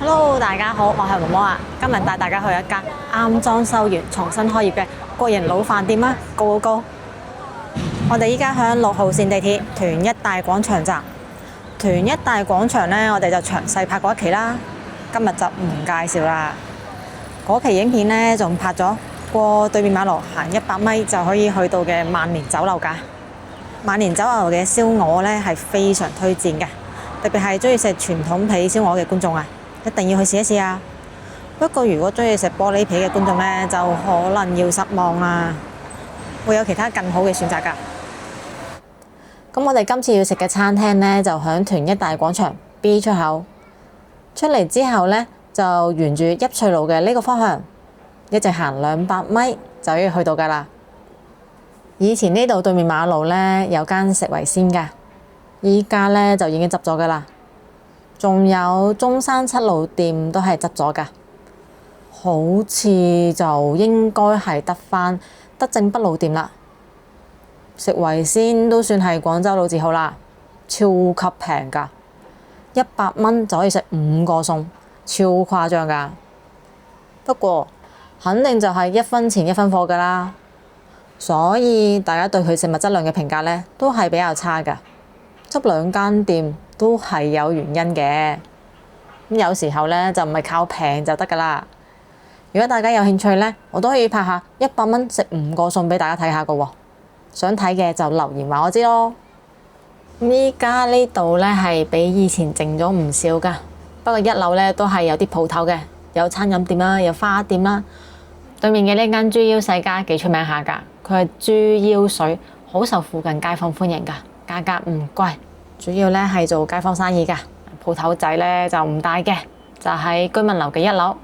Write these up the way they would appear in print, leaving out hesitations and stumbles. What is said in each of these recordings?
Hello，大家好，我係毛毛啊。今日帶大家去一間啱裝修完、重新開業嘅國營老飯店啊！Go go go！我哋依家響6號線地鐵屯一大廣場站。屯一大廣場呢，我哋就詳細拍過一期啦。今日就唔介紹啦。嗰期影片呢，仲拍咗過對面馬路行100米就可以去到嘅萬年酒樓㗎。萬年酒樓嘅燒鵝呢，係非常推薦嘅，特別係中意食傳統皮燒鵝嘅觀眾啊！一定要去試一試啊！不過如果中意食玻璃皮嘅觀眾呢，就可能要失望啦，會有其他更好嘅選擇㗎。咁我哋今次要食嘅餐廳呢，就響屯一大廣場 B 出口出嚟之後呢，就沿住邑翠路嘅呢個方向，一直行200米就可以去到㗎啦。以前呢度對面馬路呢，有間食為先㗎，依家呢，就已經執咗㗎啦。仲有中山7路店都係執咗㗎，好似就應該係得返德政北路店啦。食為先都算係廣州老字號啦，超級平㗎，100蚊就可以食5個餸，超誇張㗎。不過肯定就係1分錢1分貨㗎啦，所以大家對佢食物質量嘅評價呢都係比較差㗎。執2間店都係有原因嘅，咁有時候呢，就唔係靠平就得㗎啦。如果大家有興趣呢，我都可以拍下100蚊食5個餸俾大家睇下㗎喎。想睇嘅就留言話我知咯。依家呢度呢，係比以前靜咗唔少㗎，不過1樓呢，都係有啲鋪頭嘅，有餐飲店啦，有花店啦。對面嘅呢間豬腰世家幾出名下㗎，佢係豬腰水，好受附近街坊歡迎㗎，價格唔貴。主要呢係做街坊生意㗎，鋪頭仔呢就唔大嘅，就喺居民樓嘅1樓。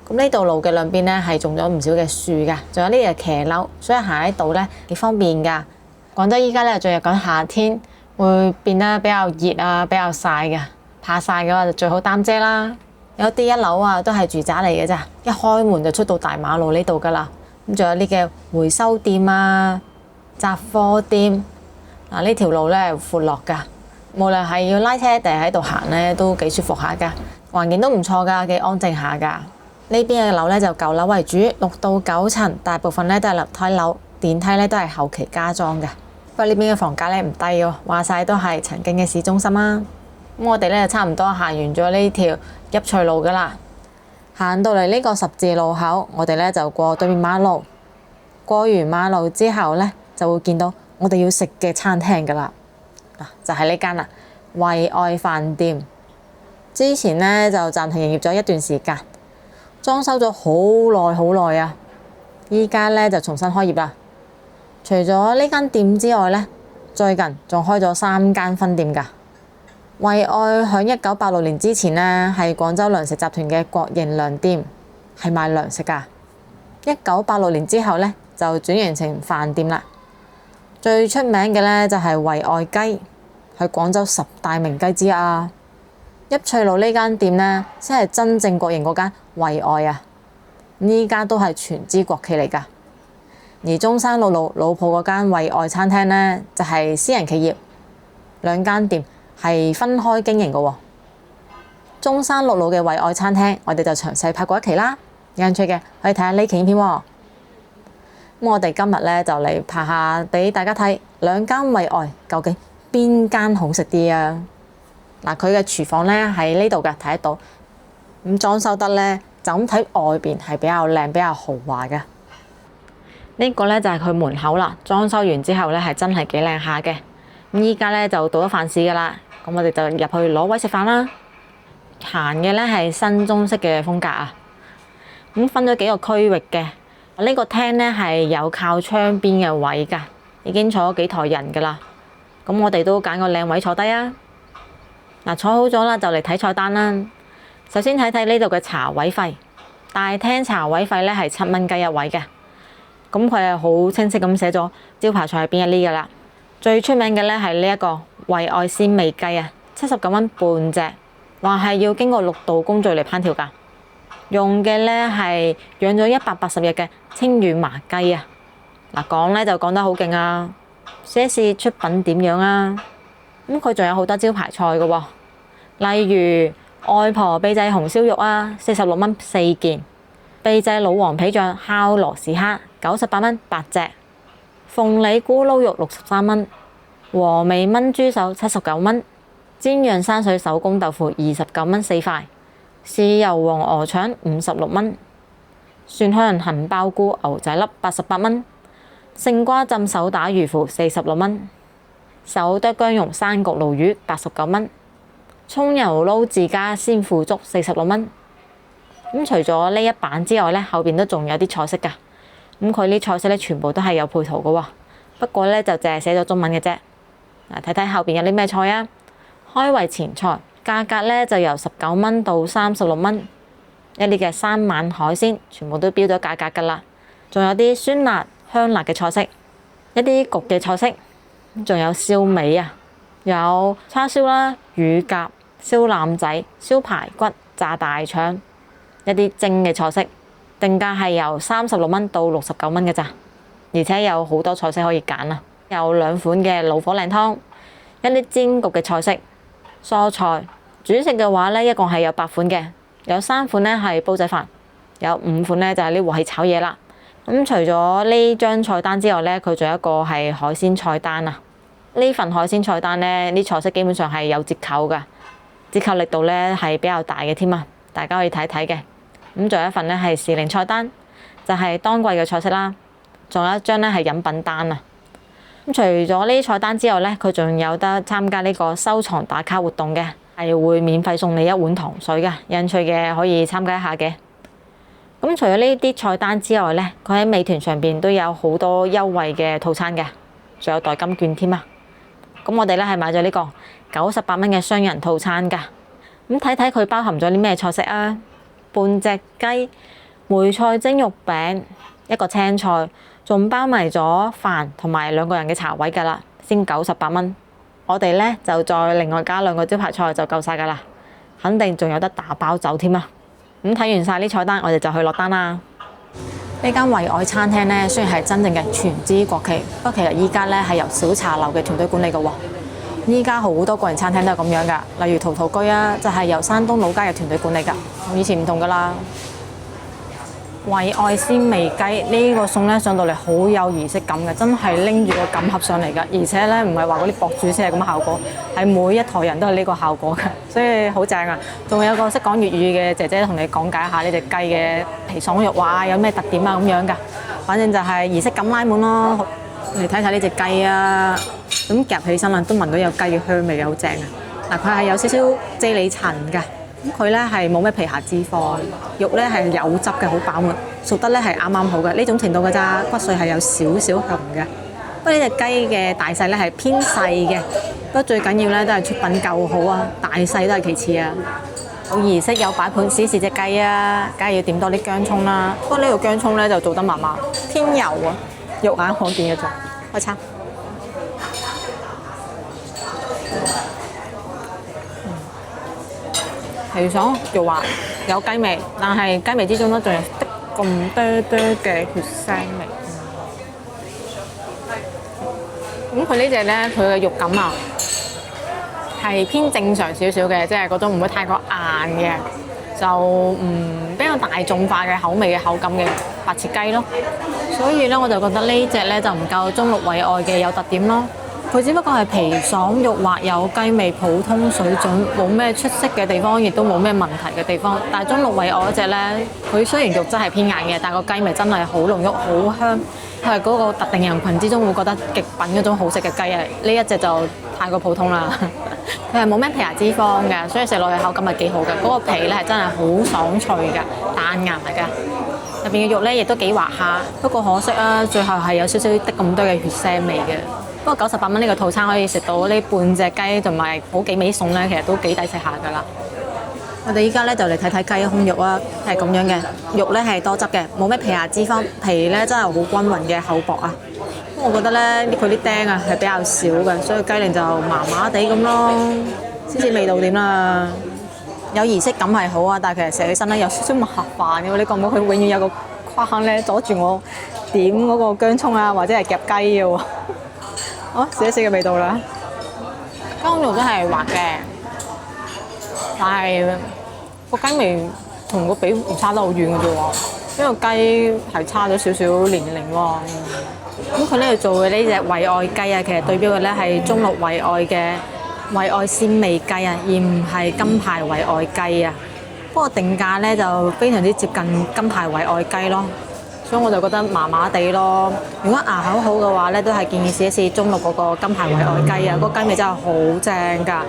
咁呢度路嘅兩邊呢係種咗唔少嘅樹㗎，仲有呢啲騎樓，所以行喺度呢幾方便㗎。廣州依家呢進入緊夏天，會變得比較熱啊，比較曬㗎。怕曬嘅話就最好擔遮啦。有啲1樓啊都係住宅嚟嘅咋，一開門就出到大馬路呢度㗎啦。咁仲有呢嘅回收店啊、雜貨店。嗱，呢條路呢係闊落㗎。無論係要拉車定係喺度行呢，都幾舒服下㗎，環境都唔錯㗎，幾安靜下㗎。呢邊嘅樓呢，就舊樓為主，6到9層，大部分呢都係樓梯樓，電梯呢都係後期加裝嘅。不過呢邊嘅房價呢唔低喎，話晒都係曾經嘅市中心啦。咁我哋呢就差唔多行完咗呢條邑翠路㗎啦，行到嚟呢個十字路口，我哋呢就過對面馬路，過完馬路之後呢，就會見到我哋要食嘅餐廳㗎啦。就係呢間啦，惠愛飯店。之前呢，就暫停營業咗一段時間，裝修咗好耐啊。依家呢，就重新開業啦。除咗呢間店之外呢，最近仲開咗3間分店㗎。惠愛響1986年之前呢，係廣州糧食集團嘅國營糧店，係賣糧食㗎。1986年之後呢，就轉型成飯店啦。最出名嘅呢，就係惠愛雞，係廣州10大名雞之一啊。邑翠路呢間店呢，先係真正國營嗰間惠愛啊。呢家都係全資國企嚟㗎。而中山6路老鋪嗰間惠愛餐廳呢，就係私人企業，2間店係分開經營㗎喎。中山6路嘅惠愛餐廳，我哋就詳細拍過一期啦，有興趣嘅可以睇下呢期影片喎。咁我哋今日呢，就嚟拍下俾大家睇2間惠愛究竟邊間好食啲啊！嗱，佢嘅廚房呢喺呢度㗎，睇得到。咁裝修得呢，就咁睇外邊係比較靚、比較豪華嘅。呢個呢，就係佢門口啦，裝修完之後呢，係真係幾靚下嘅。咁依家呢，就到咗飯市㗎啦，咁我哋就入去攞位食飯啦。行嘅呢係新中式嘅風格啊。咁分咗幾個區域嘅。呢個廳呢係有靠窗邊嘅位㗎，已經坐咗幾枱人㗎啦。咁我哋都揀個靚位坐低啊。嗱，坐好咗啦，就嚟睇菜單啦。首先睇睇呢度嘅茶位費，大廳茶位費呢係7蚊雞一位嘅。咁佢係好清晰咁寫咗招牌菜係邊一啲㗎啦。最出名嘅呢係呢一個惠愛鮮味雞啊，79蚊半隻，話係要經過6道工序嚟烹調㗎。用嘅呢係養咗180日嘅清遠麻雞啊！嗱，講呢就講得好勁啊！試一試出品點樣啊？咁佢仲有好多招牌菜㗎喎，例如外婆秘製紅燒肉啊，46蚊4件；秘製老黃皮醬烤螺絲蝦98蚊8隻；鳳梨咕嚕肉63蚊；和味燜豬手79蚊；煎釀山水手工豆腐29蚊4塊；豉油黃鵝腸56蚊；蒜香杏鮑菇牛仔粒88蚊；勝瓜浸手打魚腐46蚊；手剁薑蓉生焗鱸魚89蚊；葱油撈自家鮮腐竹46蚊。咁除咗呢一版之外呢，後邊都仲有啲菜式㗎。咁佢啲菜式呢，全部都係有配圖㗎喎，不過呢，就淨係寫咗中文嘅啫。嗱，睇睇後邊有啲咩菜啊？開胃前菜，價格呢就由19蚊到36蚊。一啲嘅三晚海鮮，全部都標咗價格㗎啦。仲有啲酸辣香辣嘅菜式，一啲焗嘅菜式，仲有燒味啊，有叉燒啦、乳鴿、燒腩仔、燒排骨、炸大腸，一啲蒸嘅菜式，定價係由36蚊到69蚊嘅咋，而且有好多菜式可以揀啊，有2款嘅老火靚湯，一啲煎焗嘅菜式，蔬菜主食嘅話呢，一共係有8款嘅，有3款呢係煲仔飯，有5款呢就係啲和氣炒嘢啦。咁除咗呢張菜單之外呢，佢仲有一個係海鮮菜單啊。呢份海鮮菜單呢，啲菜式基本上係有折扣㗎，折扣力度呢係比較大嘅添啊，大家可以睇睇嘅。咁仲有一份呢係時令菜單，就係當季嘅菜式啦。仲有一張呢係飲品單啊。咁除咗呢啲菜單之外呢，佢仲有得參加呢個收藏打卡活動嘅，係會免費送你1碗糖水㗎。有興趣嘅可以參加一下嘅。咁除咗呢啲菜單之外呢，佢喺美團上邊都有好多優惠嘅套餐嘅，仲有代金券添啊！咁我哋呢係買咗呢個98蚊嘅雙人套餐㗎。咁睇睇佢包含咗啲咩菜式啊？半隻雞、梅菜蒸肉餅、一個青菜，仲包埋咗飯同埋2個人嘅茶位㗎啦，先98蚊。我哋呢就再另外加2個招牌菜就夠晒㗎啦，肯定仲有得打包走添啊！咁睇完晒啲菜單，我哋就去落單啦。呢間惠愛餐廳呢，雖然係真正嘅全資國企，不過其實依家呢係由小茶樓嘅團隊管理嘅喎。依家好多個人餐廳都係咁樣㗎，例如陶陶居啊，就係由山東老街嘅團隊管理㗎，同以前唔同㗎啦。惠愛鮮味雞呢個餸呢，上到嚟好有儀式感嘅，真係拎住個錦盒上嚟㗎，而且呢，唔係話嗰啲博主先係咁嘅效果，係每一枱人都係呢個效果嘅，所以好正啊！仲有個識講粵語嘅姐姐同你講解下呢隻雞嘅皮爽肉滑有咩特點啊咁樣㗎，反正就係儀式感拉滿咯。嚟睇睇呢隻雞啊，咁夾起身啦，都聞到有雞嘅香味，好正啊！嗱，佢係有少少啫喱層㗎。咁佢咧係冇咩皮下脂肪，肉咧係有汁嘅，好飽滿，熟得咧係啱啱好嘅，呢種程度㗎咋，骨髓係有少少紅嘅。不過呢隻雞嘅大細咧係偏細嘅，不過最緊要咧都係出品夠好啊，大細都係其次啊。有儀式有擺盤試試隻雞啊，梗係要點多啲薑葱啦。不過呢個薑葱咧就做得麻麻，偏油啊，肉眼可見嘅啫。開餐。皮爽肉滑，有雞味，但係雞味之中咧仲有啲咁多多嘅血腥味。咁佢呢隻咧，佢嘅肉感啊係偏正常少少嘅，即係嗰種唔會太過硬嘅，就比較大眾化嘅口味嘅口感嘅白切雞咯。所以咧我就覺得呢隻咧就唔夠中六惠愛嘅有特點咯。佢只不過係皮爽肉滑有雞味，普通水準，冇咩出色嘅地方，亦都冇咩問題嘅地方。但係中六惠愛嗰隻咧，佢雖然肉質係偏硬嘅，但係個雞味真係好濃郁、好香。佢係嗰個特定人群之中會覺得極品嗰種好食嘅雞啊！呢一隻就太過普通啦。佢係冇咩皮下脂肪嘅，所以食落去口感係幾好嘅。嗰個皮咧係真係好爽脆㗎，彈牙嚟㗎。入邊嘅肉咧亦都幾滑下，不過可惜啊，最後係有少少啲咁多嘅血腥味嘅。不過98蚊呢個套餐可以食到呢半隻雞同埋好幾味餸咧，其實都幾抵食下㗎啦。我哋依家咧就嚟睇睇雞胸肉啊，係咁樣嘅，肉咧係多汁嘅，冇咩皮下脂肪，皮咧真係好均勻嘅厚薄啊。我覺得咧佢啲釘啊係比較少嘅，所以雞鈴就麻麻地咁咯。先至味道點啦？有儀式感係好啊，但係其實食起身咧有少少麻煩嘅喎。你覺唔覺佢永遠有個框咧阻住我點嗰個薑葱啊，或者係夾雞嘅喎？試一試嘅味道啦，雞胸肉真係滑嘅，但係個雞味同個比唔差得好遠嘅啫喎，因為雞係差咗少少年齡喎。咁佢呢度做嘅呢隻惠愛雞啊，其實對標嘅咧係中六惠愛嘅惠愛鮮味雞啊，而唔係金牌惠愛雞啊。不過定價咧就非常之接近金牌惠愛雞咯。所以我就覺得麻麻地咯。如果牙口好嘅話咧，都係建議試一試中六嗰個金牌惠愛雞啊！嗰個雞味真係好正㗎。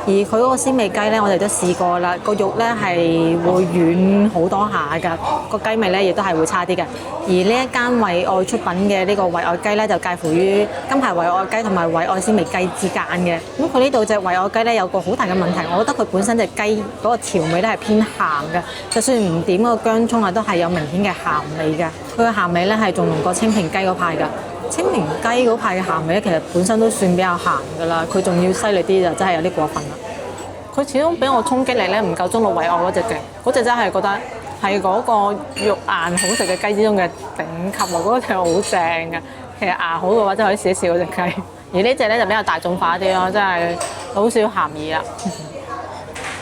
而佢嗰個鮮味雞咧，我哋都試過啦。個肉咧係會軟好多下㗎，個雞味咧亦都係會差啲嘅。而呢一間惠愛出品嘅呢個惠愛雞咧，就介乎於金牌惠愛雞同埋惠愛鮮味雞之間嘅。咁佢呢度隻惠愛雞咧有個好大嘅問題，我覺得佢本身隻雞嗰個調味咧係偏鹹嘅，就算唔點嗰個薑葱啊，都係有明顯嘅鹹味嘅。佢嘅鹹味咧係仲濃過清平雞嗰派㗎。清平雞嗰派嘅鹹味咧，其實本身都算比較鹹㗎啦，佢仲要犀利啲就真係有啲過分啦。佢始終俾我衝擊力咧唔夠中六惠愛嗰隻嘅，嗰隻真係覺得係嗰個肉硬好食嘅雞之中嘅頂級啊！嗰隻好正㗎，其實牙好嘅話真係可以試一試嗰隻雞。而呢隻咧就比較大眾化啲咯，真係好少鹹意啦。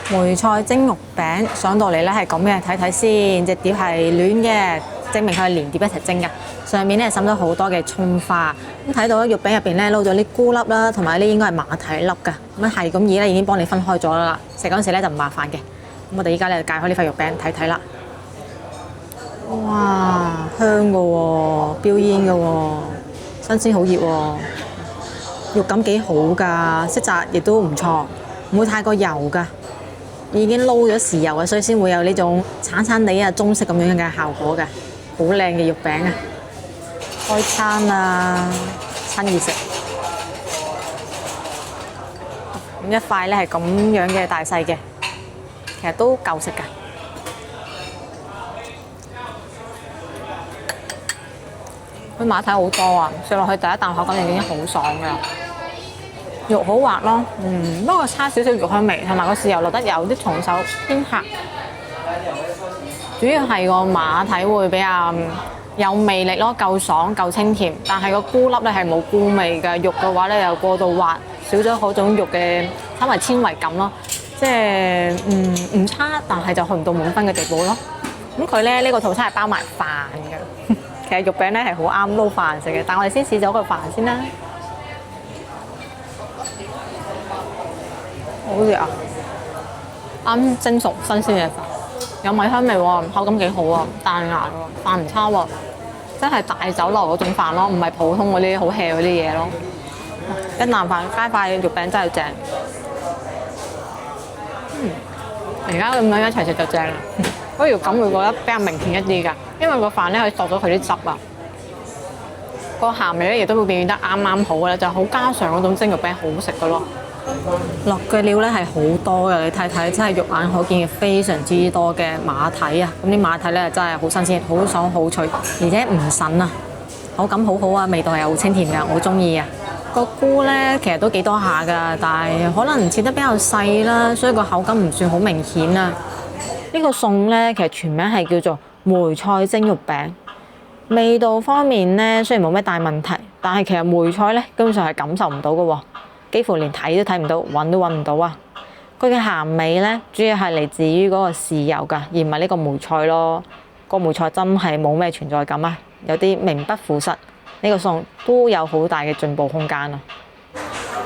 梅菜蒸肉餅上到嚟咧係咁嘅，睇睇先，隻碟係暖嘅。證明佢係連碟一齊蒸㗎，上面咧滲咗好多嘅葱花，咁睇到肉餅入邊咧撈咗啲菇粒啦，同埋呢應該係馬蹄粒㗎，咁係咁意咧已經幫你分開咗啦，食嗰陣時咧就唔麻煩嘅。咁我哋依家咧就解開呢塊肉餅睇睇啦，哇，香㗎喎，飆煙㗎喎，新鮮好熱喎，肉感幾好㗎，色澤亦都唔錯，唔會太過油㗎。已經撈咗豉油啊，所以先會有呢種橙橙地啊中式咁樣嘅效果嘅。好靚嘅肉餅啊！開餐啊，趁熱食。咁一塊咧係咁樣嘅大細嘅，其實都夠食㗎。佢馬蹄好多啊，食落去第一啖口感已經好爽㗎。肉好滑咯，不過差少少肉香味，同埋個豉油落得有啲重手偏鹹。主要係個馬蹄會比較有味力咯，夠爽夠清甜，但係個菇粒咧係冇菇味嘅，肉嘅話咧又過度滑，少咗嗰種肉嘅稍微纖維感咯，即係唔差，但係就去唔到滿分嘅地步咯。咁佢咧呢個套餐係包埋飯嘅，其實肉餅咧係好啱撈飯食嘅，但我哋先試咗個飯先啦。好熱啊！啱蒸熟新鮮嘅飯。有米香味喎，口感幾好喎，彈牙喎，飯唔差喎，真係大酒樓嗰種飯咯，唔係普通嗰啲好 hea 嗰啲嘢咯。一啖飯加塊肉餅真係正，而家咁樣一齊食就正啦。嗰個肉感會覺得比較明顯一啲㗎，因為個飯咧可以索咗佢啲汁啊，個鹹味咧亦都會變得啱啱好嘅，就好家常嗰種蒸肉餅好食㗎咯。落嘅料咧係好多嘅，你睇睇真係肉眼可見嘅非常之多嘅馬蹄啊！咁啲馬蹄咧真係好新鮮、好爽、好脆，而且唔韌啊，口感好好啊，味道係好清甜㗎，我好中意啊！個菇咧其實都幾多下㗎，但係可能切得比較細啦，所以個口感唔算好明顯啊！呢個餸咧其實全名係叫做梅菜蒸肉餅，味道方面咧雖然冇咩大問題，但係其實梅菜咧根本上係感受唔到㗎喎。幾乎連睇都睇唔到，揾都揾唔到啊！佢嘅鹹味咧，主要係嚟自於嗰個豉油㗎，而唔係呢個梅菜咯。個梅菜真係冇咩存在感啊，有啲名不副實。呢個餸都有好大嘅進步空間啊！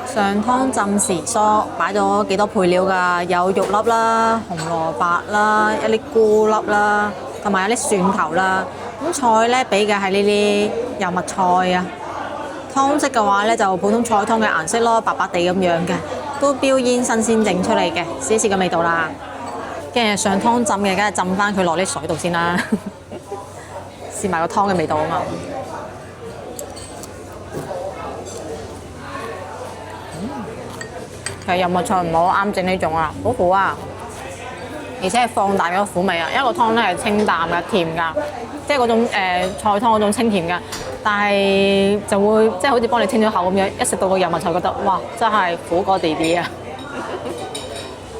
上湯浸時蔬，擺咗幾多配料㗎？有肉粒啦、紅蘿蔔啦、一啲菇粒啦，同埋有啲蒜頭啦。咁菜咧俾嘅係呢啲油麥菜啊。湯色嘅話咧就普通菜湯嘅顏色咯，白白地咁樣嘅，都標煙新鮮整出嚟嘅，試一試個味道啦。跟住上湯浸嘅，梗係浸翻佢落啲水度先啦，試埋個湯嘅味道啊嘛。其實油麥菜唔係好啱整呢種啊，好好啊，而且係放大咗個苦味啊，因為個湯咧係清淡嘅，甜㗎。即係嗰種菜湯嗰種清甜㗎，但係就會即係好似幫你清咗口咁樣，一食到個油麥菜覺得哇，真係苦過弟弟啊！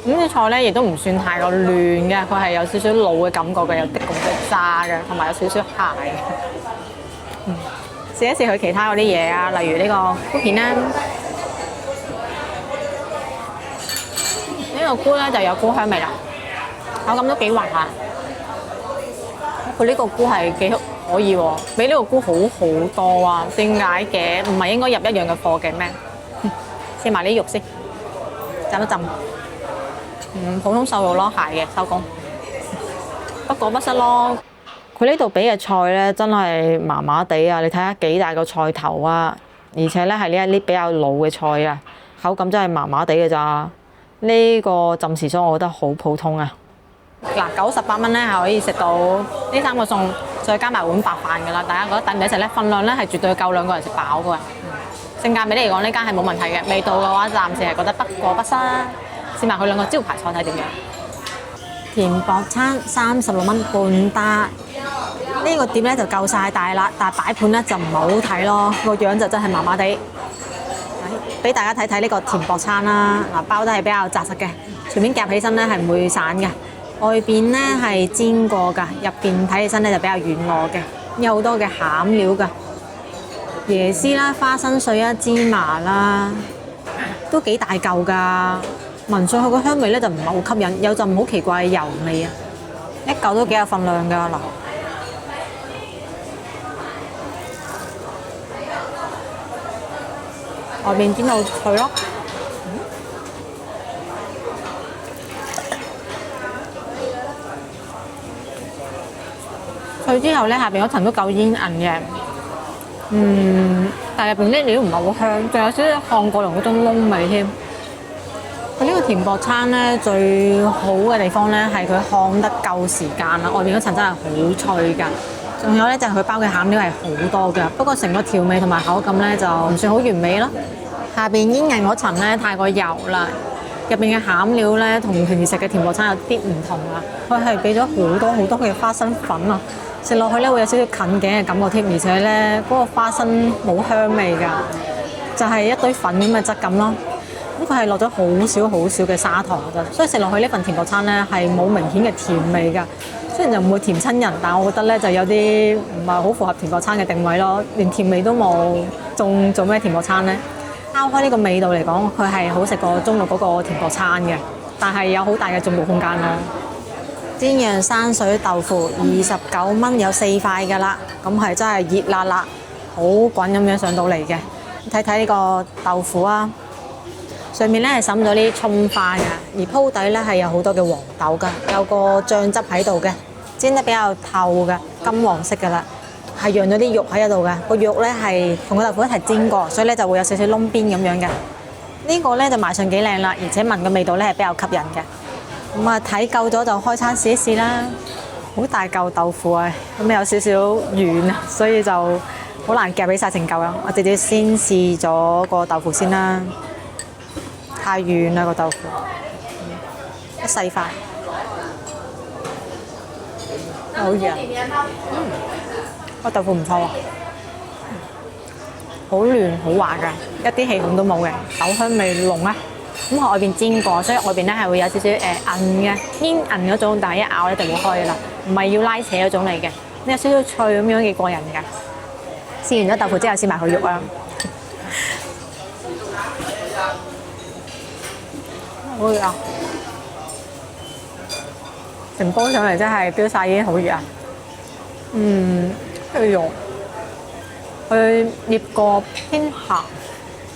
咁啲菜咧亦都唔算太過嫩嘅，佢係有少少老嘅感覺嘅，有啲咁嘅渣嘅，同埋有少少蟹嘅。試一試佢其他嗰啲嘢啊，例如呢個菇片啦，呢個個菇咧就有菇香味啦，口感都幾滑下。佢呢個菇係幾可以喎，比呢個菇好好多啊！點解嘅？唔係應該入一樣嘅貨嘅咩？試埋啲肉先，浸一浸。普通瘦肉咯，蟹嘅收工。不過不失咯。佢呢度俾嘅菜咧真係麻麻地啊！你睇下幾大個菜頭啊！而且咧係呢一啲比較老嘅菜啊，口感真係麻麻地嘅咋。呢個浸時蔬我覺得好普通啊。嗱，98蚊咧係可以食到呢3個餸，再加埋碗白飯㗎啦。大家覺得抵唔抵食咧？份量咧係絕對夠2個人食飽㗎。性價比嚟講，呢間係冇問題嘅。味道嘅話，暫時係覺得不過不失。試埋佢2個招牌菜睇點樣？甜薄餐36蚊半打。呢個碟咧就夠晒大啦，但係擺盤咧就唔係好睇咯，個樣就真係麻麻地。俾大家睇睇呢個甜薄餐啦，嗱，包得係比較紮實嘅，隨便夾起身咧係唔會散嘅。外邊咧係煎過㗎，入邊睇起身咧就比較軟糯嘅，有好多嘅餡料㗎，椰絲啦、花生碎啦、芝麻啦，都幾大嚿㗎。聞上去個香味咧就唔係好吸引，有陣好奇怪嘅油味啊！一嚿都幾有份量㗎嗱。外邊煎到脆咯，脆之後咧，下邊嗰層都夠煙韌嘅，但係入邊啲料唔係好香，仲有少少漢過龍嗰種燶味添。佢呢個甜薄餐咧最好嘅地方咧係佢烘得夠時間啦，外邊嗰層真係好脆㗎。仲有咧就係佢包嘅餡料係好多㗎，不過成個調味同埋口感咧就唔算好完美咯。下邊煙韌嗰層咧太過油啦，入邊嘅餡料咧同平時食嘅甜薄餐有啲唔同啊。佢係俾咗好多好多嘅花生粉啊，食落去咧會有少少近頸嘅感覺添，而且咧嗰個花生冇香味㗎，就係一堆粉咁嘅質感咯。咁佢係落咗好少好少嘅砂糖㗎啫，所以食落去呢份甜薄餐咧係冇明顯嘅甜味㗎。雖然就唔會甜親人，但係我覺得咧就有啲唔係好符合甜薄餐嘅定位咯，連甜味都冇，仲做咩甜薄餐咧？拋開呢個味道嚟講，佢係好食過中六嗰個甜薄餐嘅，但係有好大嘅進步空間咯。煎釀山水豆腐29蚊有4塊㗎啦，咁係真係熱辣辣，好滾咁樣上到嚟嘅。睇睇呢個豆腐啊，上面咧係滲咗啲葱花嘅，而鋪底咧係有好多嘅黃豆㗎，有個醬汁喺度嘅，煎得比較透嘅，金黃色㗎啦。係釀咗啲肉喺度嘅，個肉咧係同個豆腐一齊煎過，所以咧就會有少少燶邊咁樣嘅。呢個咧就賣相幾靚啦，而且聞嘅味道咧係比較吸引嘅。咁啊睇夠咗就開餐試一試啦。好大嚿豆腐啊，咁有少少軟啊，所以就好難夾起晒成嚿啊。我直接先試咗個豆腐先啦，太軟啦個豆腐，一細塊，好軟。個豆腐唔錯喎，好嫩好滑㗎，一啲氣孔都冇嘅，豆香味濃啊！咁我外邊煎過，所以外邊咧係會有少少韌嘅，偏韌嗰種，但係一咬咧就會開㗎啦，唔係要拉扯嗰種嚟嘅，有少少脆咁樣幾過癮㗎。試完咗豆腐之後，試埋佢肉啊！好熱啊！成煲上嚟真係飆晒煙，好熱啊！佢肉佢醃過偏鹹，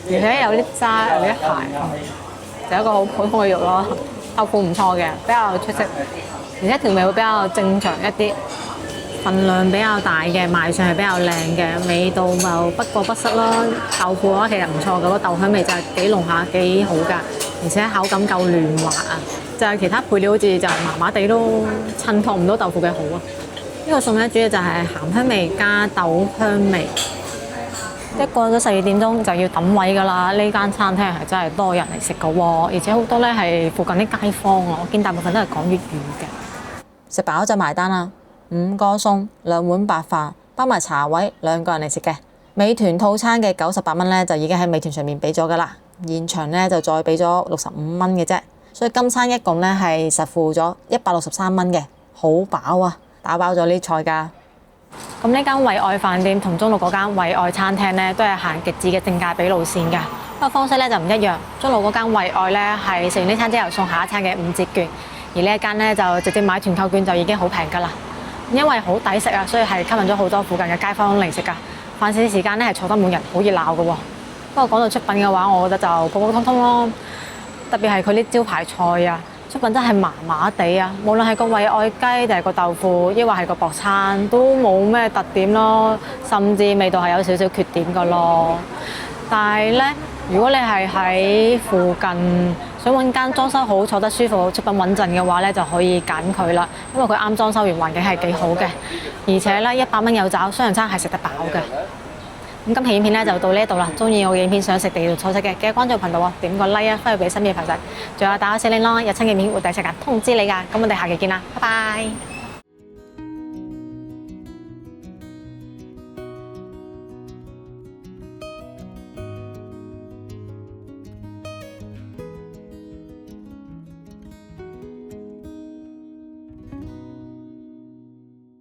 而且有啲渣有啲蟹，就一個好普通嘅肉咯。豆腐唔錯嘅，比較出色，而且調味會比較正常一啲，份量比較大嘅，賣相係比較靚嘅，味道就不過不失咯。豆腐嘅話其實唔錯嘅，個豆香味就係幾濃下幾好㗎，而且口感夠嫩滑啊。就係其他配料好似就麻麻地都襯托唔到豆腐嘅好啊。呢個餸咧主要就係鹹香味加豆香味。一過咗12點鐘就要等位㗎啦。呢間餐廳係真係多人嚟食㗎喎，而且好多咧係附近啲街坊啊。我見大部分都係講粵語嘅。食飽就埋單啦，5個餸2碗白飯，包埋茶位，2個人嚟食嘅。美團套餐嘅98蚊咧就已經喺美團上面俾咗㗎啦，現場咧就再俾咗65蚊嘅啫，所以今餐一共咧係實付咗163蚊嘅，好飽啊！打飽咗呢菜㗎。咁呢間惠愛飯店同中六嗰間惠愛餐廳咧，都係行極致嘅性價比路線㗎。不過方式咧就唔一樣。中路嗰間惠愛咧係食完呢餐之後送下一餐嘅5折券，而呢一間咧就直接買團購券就已經好平㗎啦。因為好抵食啊，所以係吸引咗好多附近嘅街坊嚟食㗎。飯市時間咧係坐得滿人，好熱鬧㗎喎。不過講到出品嘅話，我覺得就普普通通咯。特別係佢啲招牌菜啊，出品真係麻麻地啊。無論係個惠愛雞定係個豆腐，抑或係個薄餐，都冇咩特點咯。甚至味道係有少少缺點㗎咯。但係咧，如果你係喺附近想揾間裝修好、坐得舒服、出品穩陣嘅話咧，就可以揀佢啦。因為佢啱裝修完，環境係幾好嘅，而且咧100蚊有找，雙人餐係食得飽嘅。咁今期影片咧就到呢一度啦。中意我嘅影片，想食地道菜式嘅，記得關注頻道喎，點個 like 啊，翻去俾身邊嘅朋友。仲有打個小鈴鐺，有新嘅影片會第一時間通知你㗎。咁我哋下期見啦，拜拜。